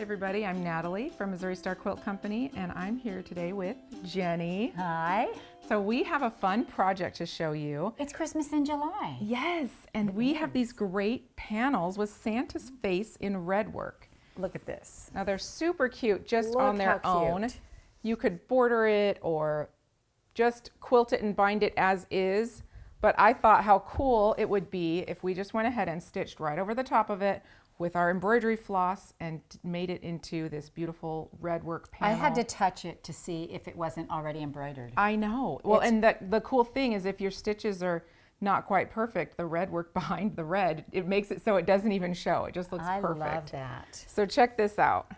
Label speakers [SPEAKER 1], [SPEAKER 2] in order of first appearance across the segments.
[SPEAKER 1] everybody, I'm Natalie from Missouri Star Quilt Company, and I'm here today with Jenny.
[SPEAKER 2] Hi.
[SPEAKER 1] So we have a fun project to show you.
[SPEAKER 2] It's Christmas in July.
[SPEAKER 1] Yes, and we have these great panels with Santa's face in red work.
[SPEAKER 2] Look at this.
[SPEAKER 1] Now they're super cute just
[SPEAKER 2] Look
[SPEAKER 1] on their
[SPEAKER 2] how
[SPEAKER 1] own.
[SPEAKER 2] cute.
[SPEAKER 1] You could border it or just quilt it and bind it as is, but I thought how cool it would be if we just went ahead and stitched right over the top of it with our embroidery floss and made it into this beautiful red work panel.
[SPEAKER 2] I had to touch it to see if it wasn't already embroidered.
[SPEAKER 1] I know. Well, and the cool thing is if your stitches are not quite perfect, the red work behind the red, it makes it so it doesn't even show. It just looks perfect.
[SPEAKER 2] I love that.
[SPEAKER 1] So check this out.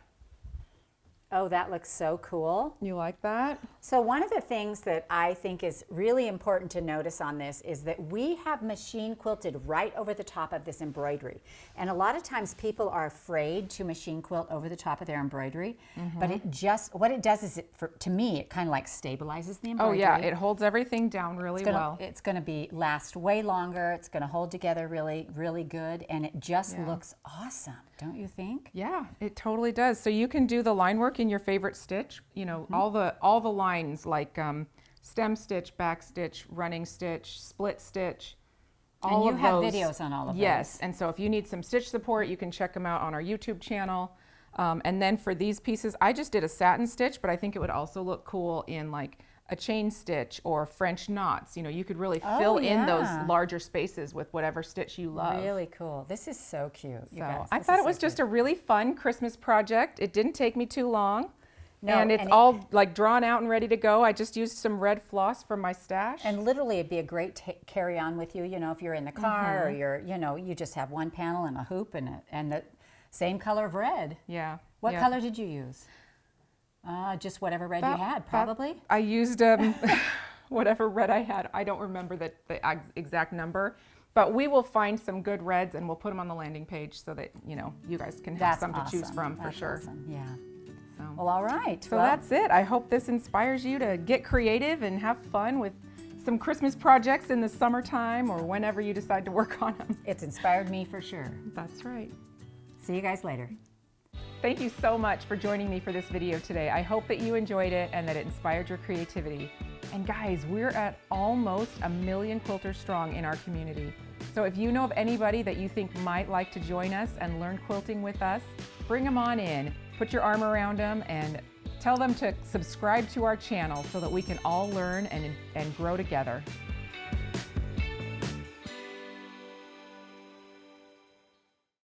[SPEAKER 2] Oh, that looks so cool.
[SPEAKER 1] You like that?
[SPEAKER 2] So one of the things that I think is really important to notice on this is that we have machine quilted right over the top of this embroidery. And a lot of times people are afraid to machine quilt over the top of their embroidery, but it just, what it does is, to me, it kind of like stabilizes the embroidery.
[SPEAKER 1] Oh yeah, it holds everything down really well.
[SPEAKER 2] It's going to last way longer. It's going to hold together really, really good. And it just looks awesome, don't you think?
[SPEAKER 1] Yeah, it totally does. So you can do the line work in your favorite stitch, you know, all the lines like stem stitch, back stitch, running stitch, split stitch.
[SPEAKER 2] And you have videos on all of those.
[SPEAKER 1] Yes, and so if you need some stitch support, you can check them out on our YouTube channel. And then for these pieces, I just did a satin stitch, but I think it would also look cool in like a chain stitch or French knots. You know, you could really fill in those larger spaces with whatever stitch you love.
[SPEAKER 2] Really cool. This is so cute. You guys,
[SPEAKER 1] I thought it was just a really fun Christmas project. It didn't take me too long.
[SPEAKER 2] No,
[SPEAKER 1] and it's all like drawn out and ready to go. I just used some red floss from my stash.
[SPEAKER 2] And literally it'd be a great carry on with you, you know, if you're in the car or you're, you know, you just have one panel and a hoop and the same color of red.
[SPEAKER 1] Yeah.
[SPEAKER 2] What color did you use? Just whatever red you had, probably.
[SPEAKER 1] I used whatever red I had. I don't remember the exact number, but we will find some good reds and we'll put them on the landing page so that, you know, you guys can have some to choose from for sure.
[SPEAKER 2] Awesome. Yeah.
[SPEAKER 1] So,
[SPEAKER 2] well, all right.
[SPEAKER 1] So that's it. I hope this inspires you to get creative and have fun with some Christmas projects in the summertime or whenever you decide to work on them.
[SPEAKER 2] It's inspired me for sure.
[SPEAKER 1] That's right.
[SPEAKER 2] See you guys later.
[SPEAKER 1] Thank you so much for joining me for this video today. I hope that you enjoyed it and that it inspired your creativity. And guys, we're at almost 1 million quilters strong in our community. So if you know of anybody that you think might like to join us and learn quilting with us, bring them on in, put your arm around them and tell them to subscribe to our channel so that we can all learn and grow together.